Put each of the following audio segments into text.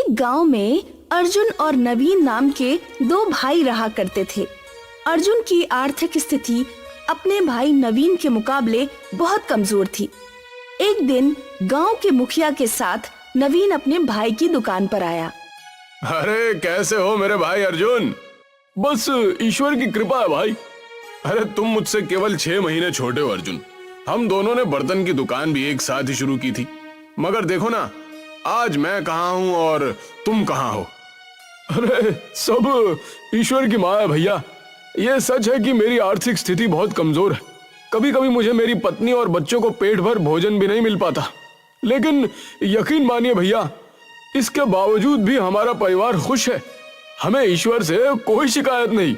एक गांव में अर्जुन और नवीन नाम के दो भाई रहा करते थे। अर्जुन की आर्थिक स्थिति अपने भाई नवीन के मुकाबले बहुत कमजोर थी। एक दिन गांव के मुखिया के साथ नवीन अपने भाई की दुकान पर आया। अरे कैसे हो मेरे भाई अर्जुन? बस ईश्वर की कृपा है भाई। अरे तुम मुझसे केवल 6 महीने छोटे हो अर्जुन। हम दोनों ने बर्तन की दुकान भी एक साथ ही शुरू की थी, मगर देखो ना आज मैं कहाँ हूँ और तुम कहाँ हो। अरे सब ईश्वर की माया भैया। ये सच है कि मेरी आर्थिक स्थिति बहुत कमजोर है। कभी कभी मुझे मेरी पत्नी और बच्चों को पेट भर भोजन भी नहीं मिल पाता, लेकिन यकीन मानिए भैया, इसके बावजूद भी हमारा परिवार खुश है। हमें ईश्वर से कोई शिकायत नहीं।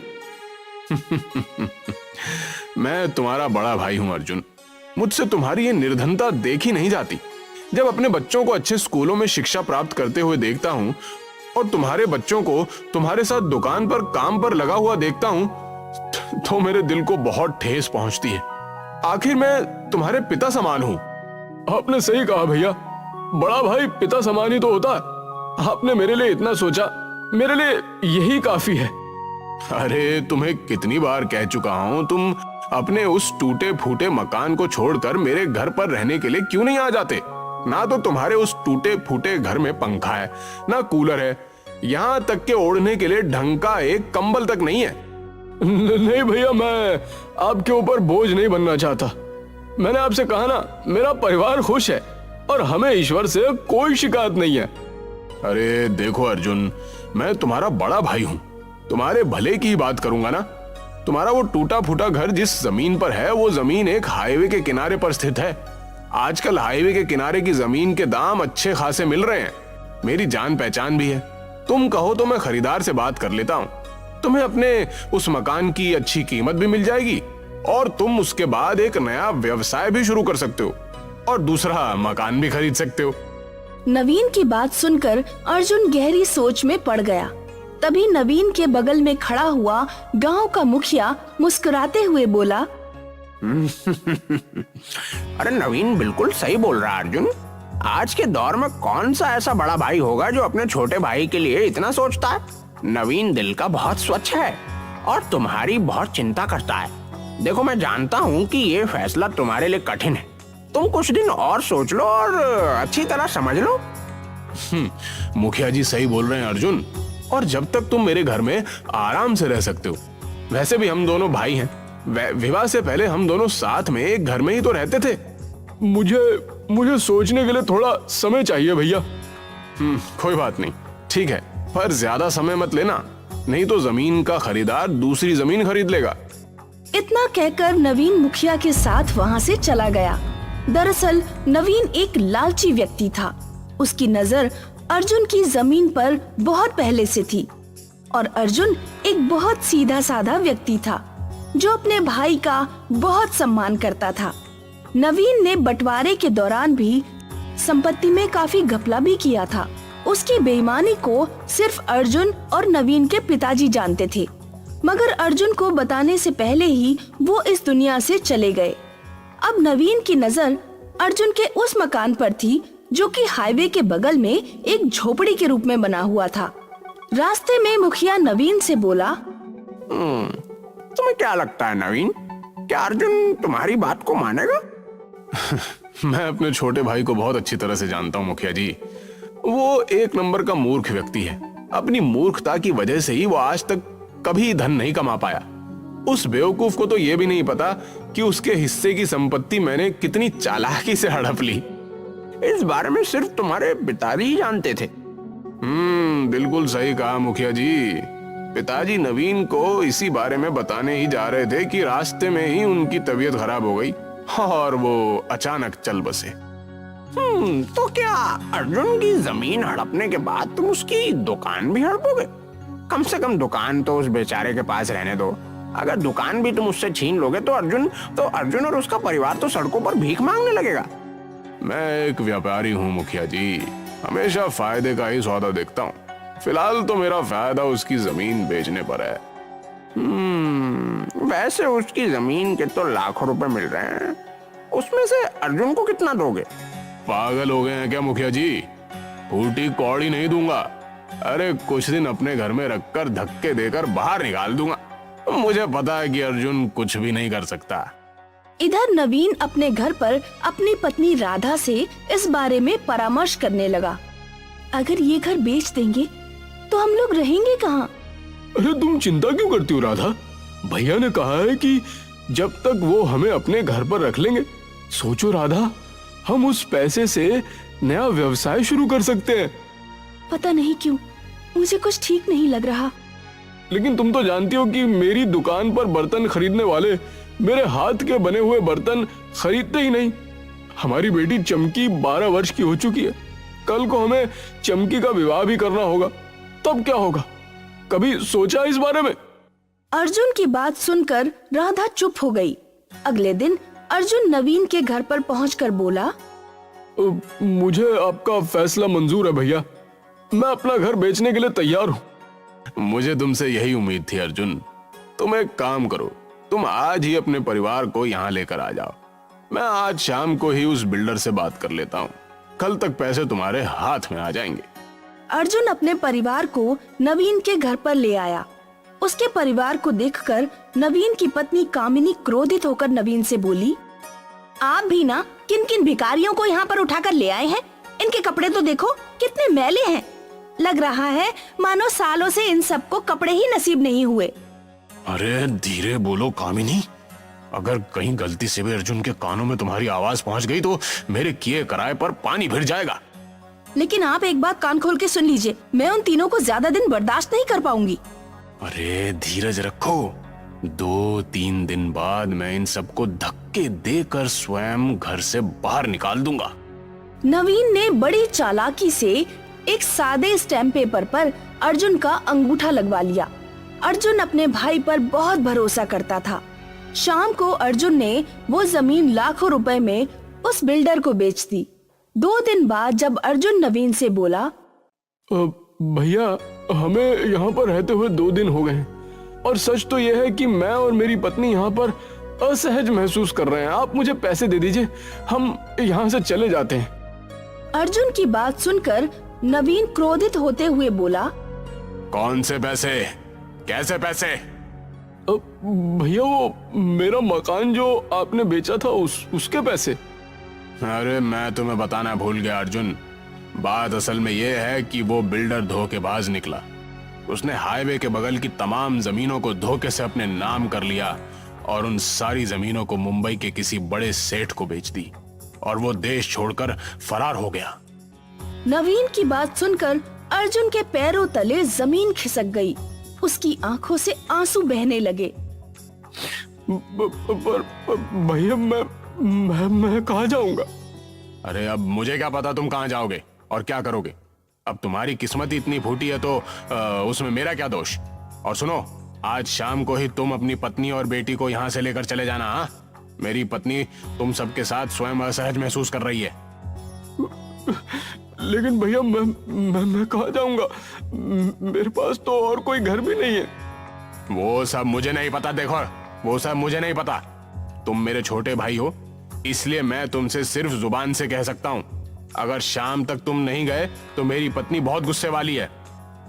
मैं तुम्हारा बड़ा भाई हूं अर्जुन। मुझसे तुम्हारी ये निर्धनता देखी नहीं जाती। जब अपने बच्चों को अच्छे स्कूलों में शिक्षा प्राप्त करते हुए देखता हूं और तुम्हारे बच्चों को तुम्हारे साथ दुकान पर काम पर लगा हुआ देखता हूं तो मेरे दिल को बहुत ठेस पहुंचती है। आखिर मैं तुम्हारे पिता समान हूं। आपने सही कहा भैया, बड़ा भाई पिता समान ही तो होता है। आपने मेरे लिए इतना सोचा, मेरे लिए यही काफी है। अरे तुम्हें कितनी बार कह चुका हूं, तुम अपने उस टूटे फूटे मकान को छोड़कर मेरे घर पर रहने के लिए क्यों नहीं आ जाते? ना तो तुम्हारे उस टूटे फूटे घर में पंखा है, ना कूलर है, यहाँ तक के ओढ़ने के लिए ढंग का एक कंबल तक नहीं है। नहीं भैया, मैं आपके ऊपर बोझ नहीं बनना चाहता। मैंने आपसे कहा ना, मेरा परिवार खुश है और हमें ईश्वर से कोई शिकायत नहीं है। अरे देखो अर्जुन, मैं तुम्हारा बड़ा भाई हूँ, तुम्हारे भले की ही बात करूंगा ना। तुम्हारा वो टूटा फूटा घर जिस जमीन पर है, वो जमीन एक हाईवे के किनारे पर स्थित है। आजकल हाईवे के किनारे की जमीन के दाम अच्छे खासे मिल रहे हैं। मेरी जान पहचान भी है। तुम कहो तो मैं खरीदार से बात कर लेता हूँ। तुम्हें अपने उस मकान की अच्छी कीमत भी मिल जाएगी और तुम उसके बाद एक नया व्यवसाय भी शुरू कर सकते हो और दूसरा मकान भी खरीद सकते हो। नवीन की बात सुनकर अर्जुन गहरी सोच में पड़ गया। तभी नवीन के बगल में खड़ा हुआ गांव का मुखिया मुस्कुराते हुए बोला, अरे नवीन बिल्कुल सही बोल रहा है अर्जुन। आज के दौर में कौन सा ऐसा बड़ा भाई होगा जो अपने छोटे भाई के लिए इतना सोचता है। नवीन दिल का बहुत स्वच्छ है और तुम्हारी बहुत चिंता करता है। देखो मैं जानता हूँ कि ये फैसला तुम्हारे लिए कठिन है। तुम कुछ दिन और सोच लो और अच्छी तरह समझ लो। मुखिया जी सही बोल रहे हैं अर्जुन, और जब तक तुम मेरे घर में आराम से रह सकते हो। वैसे भी हम दोनों भाई हैं। विवाह से पहले हम दोनों साथ में एक घर में ही तो रहते थे। मुझे सोचने के लिए थोड़ा समय चाहिए भैया। कोई बात नहीं, ठीक है, पर ज्यादा समय मत लेना, नहीं तो जमीन का खरीदार दूसरी जमीन खरीद लेगा। इतना कहकर नवीन मुखिया के साथ वहाँ से चला गया। दरअसल नवीन एक लालची व्यक्ति था। उसकी नजर अर्जुन की जमीन पर बहुत पहले से थी और अर्जुन एक बहुत सीधा साधा व्यक्ति था जो अपने भाई का बहुत सम्मान करता था। नवीन ने बंटवारे के दौरान भी संपत्ति में काफी घपला भी किया था। उसकी बेईमानी को सिर्फ अर्जुन और नवीन के पिताजी जानते थे, मगर अर्जुन को बताने से पहले ही वो इस दुनिया से चले गए। अब नवीन की नजर अर्जुन के उस मकान पर थी जो कि हाईवे के बगल में एक झोपड़ी के रूप में बना हुआ था। रास्ते में मुखिया नवीन से बोला, तुम्हें क्या लगता है नवीन, क्या अर्जुन तुम्हारी बात को मानेगा? मैं अपने छोटे भाई को बहुत अच्छी तरह से जानता हूँ मुखिया जी। वो एक नंबर का मूर्ख व्यक्ति है। अपनी मूर्खता की वजह से ही वो आज तक कभी धन नहीं कमा पाया। उस बेवकूफ को तो ये भी नहीं पता कि उसके हिस्से की संपत्ति मैंने कितनी चालाकी से हड़प ली। इस बारे में सिर्फ तुम्हारे पिताजी ही जानते थे। बिल्कुल सही कहा मुखिया जी। पिताजी नवीन को इसी बारे में बताने ही जा रहे थे कि रास्ते में ही उनकी तबीयत खराब हो गई और वो अचानक चल बसे। तो क्या अर्जुन की जमीन हड़पने के बाद तुम उसकी दुकान भी हड़पोगे? कम से कम दुकान तो उस बेचारे के पास रहने दो। अगर दुकान भी तुम उससे छीन लोगे तो अर्जुन और उसका परिवार तो सड़कों पर भीख मांगने लगेगा। मैं एक व्यापारी हूँ मुखिया जी, हमेशा फायदे का ही सौदा देखता हूँ। फिलहाल तो मेरा फायदा उसकी जमीन बेचने पर है। वैसे उसकी जमीन के तो लाखों रुपए मिल रहे हैं, उसमें से अर्जुन को कितना दोगे? पागल हो गए हैं क्या मुखिया जी? फूटी कौड़ी नहीं दूंगा। अरे कुछ दिन अपने घर में रखकर धक्के देकर बाहर निकाल दूंगा। मुझे पता है कि अर्जुन कुछ भी नहीं कर सकता। इधर नवीन अपने घर पर अपनी पत्नी राधा से इस बारे में परामर्श करने लगा। अगर ये घर बेच देंगे तो हम लोग रहेंगे कहाँ? अरे तुम चिंता क्यों करती हो राधा? भैया ने कहा है कि जब तक वो हमें अपने घर पर रख लेंगे। सोचो राधा, हम उस पैसे से नया व्यवसाय शुरू कर सकते हैं। पता नहीं क्यों मुझे कुछ ठीक नहीं लग रहा। लेकिन तुम तो जानती हो कि मेरी दुकान पर बर्तन खरीदने वाले मेरे हाथ के बने हुए बर्तन खरीदते ही नहीं। हमारी बेटी चमकी 12 वर्ष की हो चुकी है। कल को हमें चमकी का विवाह भी करना होगा, तब क्या होगा? कभी सोचा इस बारे में? अर्जुन की बात सुनकर राधा चुप हो गई। अगले दिन अर्जुन नवीन के घर पर पहुंचकर बोला, मुझे आपका फैसला मंजूर है भैया। मैं अपना घर बेचने के लिए तैयार हूँ। मुझे तुमसे यही उम्मीद थी अर्जुन। तुम एक काम करो, तुम आज ही अपने परिवार को यहाँ लेकर आ जाओ। मैं आज शाम को ही उस बिल्डर से बात कर लेता हूँ। कल तक पैसे तुम्हारे हाथ में आ जाएंगे। अर्जुन अपने परिवार को नवीन के घर पर ले आया। उसके परिवार को देखकर नवीन की पत्नी कामिनी क्रोधित होकर नवीन से बोली, आप भी ना किन किन भिखारियों को यहाँ पर उठाकर ले आए हैं? इनके कपड़े तो देखो कितने मैले हैं। लग रहा है मानो सालों से इन सबको कपड़े ही नसीब नहीं हुए। अरे धीरे बोलो कामिनी, अगर कहीं गलती से भी अर्जुन के कानों में तुम्हारी आवाज पहुंच गई तो मेरे किए कराए पर पानी फिर जाएगा। लेकिन आप एक बात कान खोल के सुन लीजिए, मैं उन तीनों को ज्यादा दिन बर्दाश्त नहीं कर पाऊंगी। अरे धीरज रखो, 2-3 दिन बाद मैं इन सबको धक्के देकर स्वयं घर से बाहर निकाल दूंगा। नवीन ने बड़ी चालाकी से एक सादे स्टैम्प पेपर पर अर्जुन का अंगूठा लगवा लिया। अर्जुन अपने भाई पर बहुत भरोसा करता था। शाम को अर्जुन ने वो जमीन लाखों रुपए में उस बिल्डर को बेच दी। 2 दिन बाद जब अर्जुन नवीन से बोला, भैया हमें यहाँ पर रहते हुए 2 दिन हो गए और सच तो यह है कि मैं और मेरी पत्नी यहाँ पर असहज महसूस कर रहे हैं। आप मुझे पैसे दे दीजिए, हम यहाँ से चले जाते हैं। अर्जुन की बात सुनकर नवीन क्रोधित होते हुए बोला, कौन से पैसे? कैसे पैसे? भैया वो मेरा मकान जो आपने बेचा था उसके पैसे। अरे मैं तुम्हें बताना भूल गया अर्जुन। बात असल में यह है कि वो बिल्डर धोखेबाज निकला। उसने हाईवे के बगल की तमाम जमीनों को धोखे से अपने नाम कर लिया और उन सारी जमीनों को मुंबई के किसी बड़े सेठ को बेच दी और वो देश छोड़कर फरार हो गया। नवीन की बात सुनकर अर्जुन के पैरों तले जमीन खिसक गई। उसकी आंखों से आंसू बहने लगे। भैया मैं कहाँ जाऊंगा? अरे अब मुझे क्या पता तुम कहाँ जाओगे और क्या करोगे। अब तुम्हारी किस्मत ही इतनी फूटी है तो उसमें मेरा क्या दोष। और सुनो, आज शाम को ही तुम अपनी पत्नी और बेटी को यहाँ से लेकर चले जाना। हाँ, मेरी पत्नी तुम सबके साथ स्वयं असहज महसूस कर रही है। लेकिन भैया मैं कहाँ जाऊंगा? मेरे पास तो और कोई घर भी नहीं है। वो सब मुझे नहीं पता। देखो, वो सब मुझे नहीं पता। तुम मेरे छोटे भाई हो, इसलिए मैं तुमसे सिर्फ जुबान से कह सकता हूँ। अगर शाम तक तुम नहीं गए तो मेरी पत्नी बहुत गुस्से वाली है।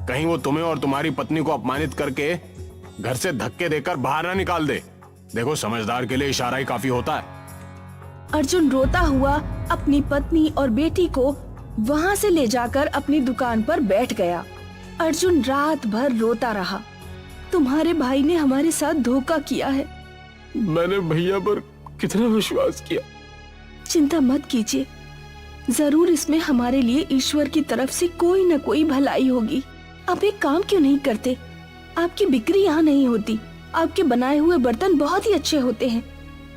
कहीं वो तुम्हें और तुम्हारी पत्नी को अपमानित करके घर से धक्के देकर बाहर ना निकाल दे। देखो, समझदार के लिए इशारा ही काफी होता है। अर्जुन रोता हुआ अपनी पत्नी और बेटी को वहाँ से ले जाकर अपनी दुकान पर बैठ गया। अर्जुन रात भर रोता रहा। तुम्हारे भाई ने हमारे साथ धोखा किया है। मैंने भैया पर कितना विश्वास किया। चिंता मत कीजिए, जरूर इसमें हमारे लिए ईश्वर की तरफ से कोई न कोई भलाई होगी। आप एक काम क्यों नहीं करते? आपकी बिक्री यहाँ नहीं होती। आपके बनाए हुए बर्तन बहुत ही अच्छे होते हैं।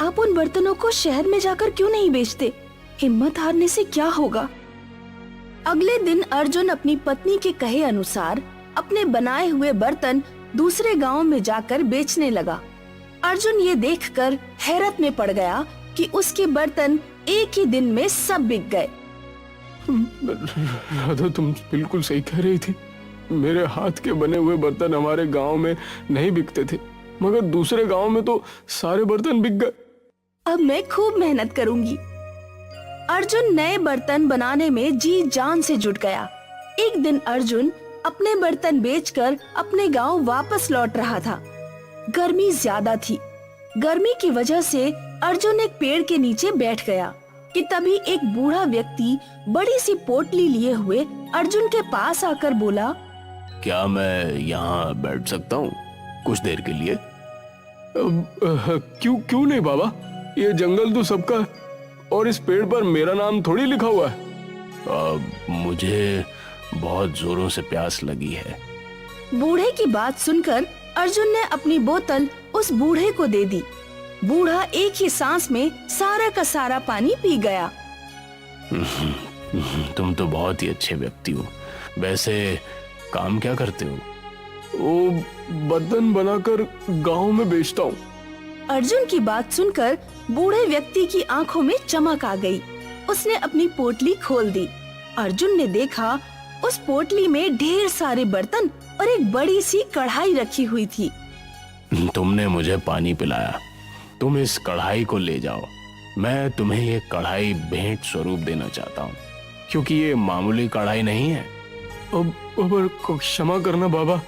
आप उन बर्तनों को शहर में जाकर क्यों नहीं बेचते? हिम्मत हारने से क्या होगा? अगले दिन अर्जुन अपनी पत्नी के कहे अनुसार अपने बनाए हुए बर्तन दूसरे गांव में जाकर बेचने लगा। अर्जुन ये देखकर हैरत में पड़ गया कि उसके बर्तन एक ही दिन में सब बिक गए। राधा, तुम बिल्कुल सही कह रही थी। मेरे हाथ के बने हुए बर्तन हमारे गांव में नहीं बिकते थे, मगर दूसरे गांव में तो सारे बर्तन बिक गए। अब मैं खूब मेहनत करूंगी। अर्जुन नए बर्तन बनाने में जी जान से जुट गया। एक दिन अर्जुन अपने बर्तन बेचकर अपने गांव वापस लौट रहा था। गर्मी ज्यादा थी। गर्मी की वजह से अर्जुन एक पेड़ के नीचे बैठ गया कि तभी एक बूढ़ा व्यक्ति बड़ी सी पोटली लिए हुए अर्जुन के पास आकर बोला, क्या मैं यहाँ बैठ सकता हूँ कुछ देर के लिए? क्यों नहीं बाबा, ये जंगल तो सबका है और इस पेड़ पर मेरा नाम थोड़ी लिखा हुआ है। मुझे बहुत जोरों से प्यास लगी है। बूढ़े की बात सुनकर अर्जुन ने अपनी बोतल उस बूढ़े को दे दी। बूढ़ा एक ही सांस में सारा का सारा पानी पी गया। तुम तो बहुत ही अच्छे व्यक्ति हो। वैसे काम क्या करते हो? वो बर्तन बनाकर गांव में बेचता हूँ। अर्जुन की बात सुनकर बूढ़े व्यक्ति की आंखों में चमक आ गई। उसने अपनी पोटली खोल दी। अर्जुन ने देखा उस पोटली में ढेर सारे बर्तन और एक बड़ी सी कढ़ाई रखी हुई थी। तुमने मुझे पानी पिलाया, तुम इस कढ़ाई को ले जाओ। मैं तुम्हें ये कढ़ाई भेंट स्वरूप देना चाहता हूँ, क्योंकि ये मामूली कढ़ाई नहीं है। अब क्षमा करना बाबा,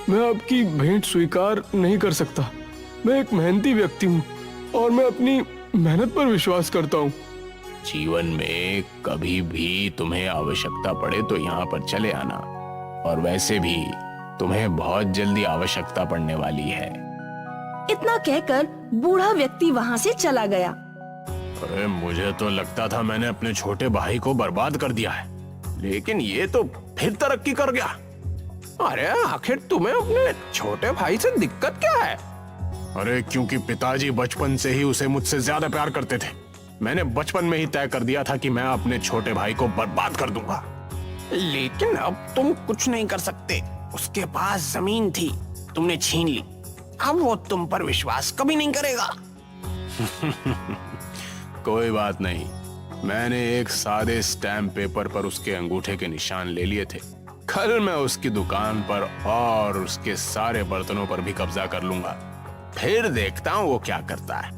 मैं आपकी भेंट स्वीकार नहीं कर सकता। मैं एक मेहनती व्यक्ति हूँ और मैं अपनी मेहनत पर विश्वास करता हूँ। जीवन में कभी भी तुम्हें आवश्यकता पड़े तो यहाँ पर चले आना, और वैसे भी तुम्हें बहुत जल्दी आवश्यकता पड़ने वाली है। इतना कहकर बूढ़ा व्यक्ति वहाँ से चला गया। अरे मुझे तो लगता था मैंने अपने छोटे भाई को बर्बाद कर दिया है, लेकिन ये तो फिर तरक्की कर गया। अरे आखिर तुम्हें अपने छोटे भाई से दिक्कत क्या है? अरे क्योंकि पिताजी बचपन से ही उसे मुझसे ज्यादा प्यार करते थे। मैंने बचपन में ही तय कर दिया था कि मैं अपने छोटे भाई को बर्बाद कर दूंगा। लेकिन अब तुम कुछ नहीं कर सकते। उसके पास जमीन थी, तुमने छीन ली। अब वो तुम पर विश्वास कभी नहीं करेगा। कोई बात नहीं, मैंने एक सादे स्टैम्प पेपर पर उसके अंगूठे के निशान ले लिए थे। कल मैं उसकी दुकान पर और उसके सारे बर्तनों पर भी कब्जा कर लूंगा। फिर देखता हूँ वो क्या करता है।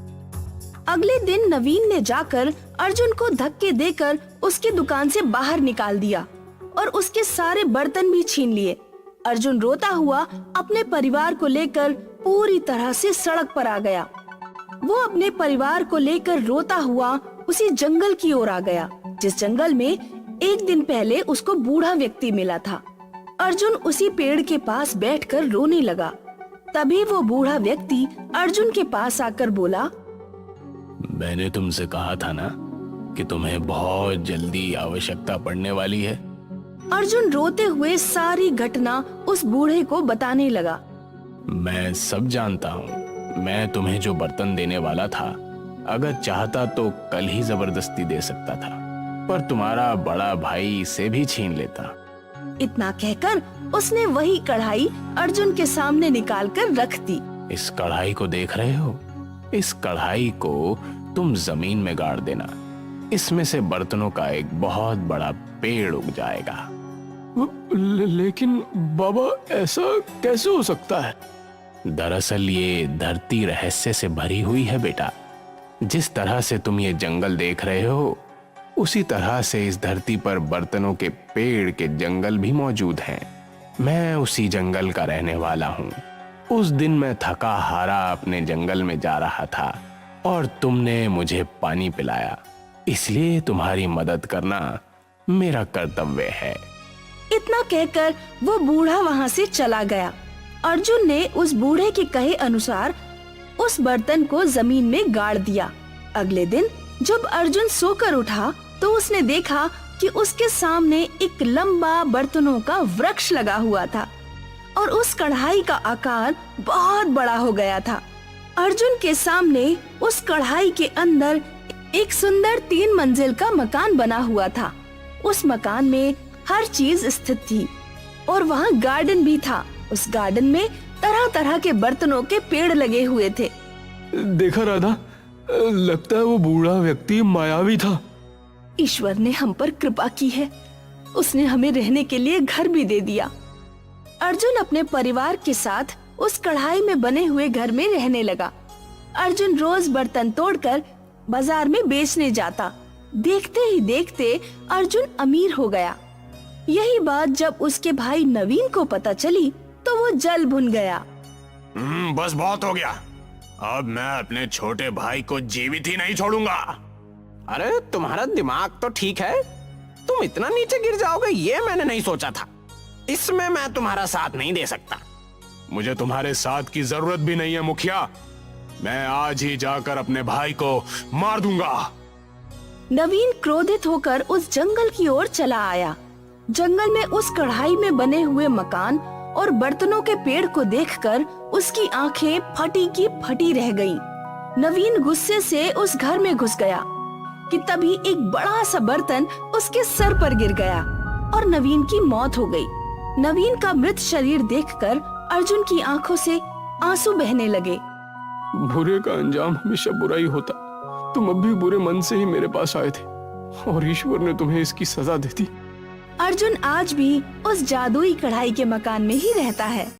अगले दिन नवीन ने जाकर अर्जुन को धक्के देकर उसकी दुकान से बाहर निकाल दिया और उसके सारे बर्तन भी छीन लिए। अर्जुन रोता हुआ अपने परिवार को लेकर पूरी तरह से सड़क पर आ गया। वो अपने परिवार को लेकर रोता हुआ उसी जंगल की ओर आ गया, जिस जंगल में एक दिन पहले उसको बूढ़ा व्यक्ति मिला था। अर्जुन उसी पेड़ के पास बैठकर रोने लगा। तभी वो बूढ़ा व्यक्ति अर्जुन के पास आकर बोला, मैंने तुमसे कहा था ना कि तुम्हें बहुत जल्दी आवश्यकता पड़ने वाली है। अर्जुन रोते हुए सारी घटना उस बूढ़े को बताने लगा। मैं सब जानता हूँ। मैं तुम्हें जो बर्तन देने वाला था, अगर चाहता तो कल ही जबरदस्ती दे सकता था, पर तुम्हारा बड़ा भाई इसे भी छीन लेता। इतना कहकर उसने वही कढ़ाई अर्जुन के सामने निकालकर रख दी। इस कढ़ाई को देख रहे हो? इस कढ़ाई को तुम जमीन में गाड़ देना। इसमें से बर्तनों का एक बहुत बड़ा पेड़ उग जाएगा। लेकिन बाबा, ऐसा कैसे हो सकता है? दरअसल ये धरती रहस्य से भरी हुई है बेटा। जिस तरह से तुम ये जंगल देख रहे हो, उसी तरह से इस धरती पर बर्तनों के पेड़ के जंगल भी मौजूद हैं। मैं उसी जंगल का रहने वाला हूँ। उस दिन मैं थका हारा अपने जंगल में जा रहा था और तुमने मुझे पानी पिलाया, इसलिए तुम्हारी मदद करना मेरा कर्तव्य है। इतना कहकर वो बूढ़ा वहाँ से चला गया। अर्जुन ने उस बूढ़े के कहे अनुसार उस बर्तन को जमीन में गाड़ दिया। अगले दिन जब अर्जुन सोकर उठा तो उसने देखा कि उसके सामने एक लंबा बर्तनों का वृक्ष लगा हुआ था और उस कढ़ाई का आकार बहुत बड़ा हो गया था। अर्जुन के सामने उस कढ़ाई के अंदर एक सुंदर 3 मंजिल का मकान बना हुआ था। उस मकान में हर चीज स्थित थी और वहाँ गार्डन भी था। उस गार्डन में तरह तरह के बर्तनों के पेड़ लगे हुए थे। देखा राधा, लगता है वो बूढ़ा व्यक्ति मायावी था। ईश्वर ने हम पर कृपा की है। उसने हमें रहने के लिए घर भी दे दिया। अर्जुन अपने परिवार के साथ उस कढ़ाई में बने हुए घर में रहने लगा। अर्जुन रोज बर्तन तोड़कर बाजार में बेचने जाता देखते ही देखते अर्जुन अमीर हो गया। यही बात जब उसके भाई नवीन को पता चली तो वो जल भुन गया। बस बहुत हो गया। अब मैं अपने छोटे भाई को जीवित ही नहीं छोड़ूंगा। अरे तुम्हारा दिमाग तो ठीक है, तुम इतना नीचे गिर जाओगे ये मैंने नहीं सोचा था। इसमें मैं तुम्हारा साथ नहीं दे सकता। मुझे तुम्हारे साथ की जरूरत भी नहीं है मुखिया। मैं आज ही जाकर अपने भाई को मार दूंगा। नवीन क्रोधित होकर उस जंगल की ओर चला आया। जंगल में उस कढ़ाई में बने हुए मकान और बर्तनों के पेड़ को देखकर उसकी आंखें फटी की फटी रह गईं। नवीन गुस्से से उस घर में घुस गया कि तभी एक बड़ा सा बर्तन उसके सर पर गिर गया और नवीन की मौत हो गई। नवीन का मृत शरीर देखकर अर्जुन की आंखों से आंसू बहने लगे। बुरे का अंजाम हमेशा बुरा ही होता। तुम अब भी बुरे मन से ही मेरे पास आए थे और ईश्वर ने तुम्हें इसकी सजा दे दी। अर्जुन आज भी उस जादुई कढ़ाई के मकान में ही रहता है।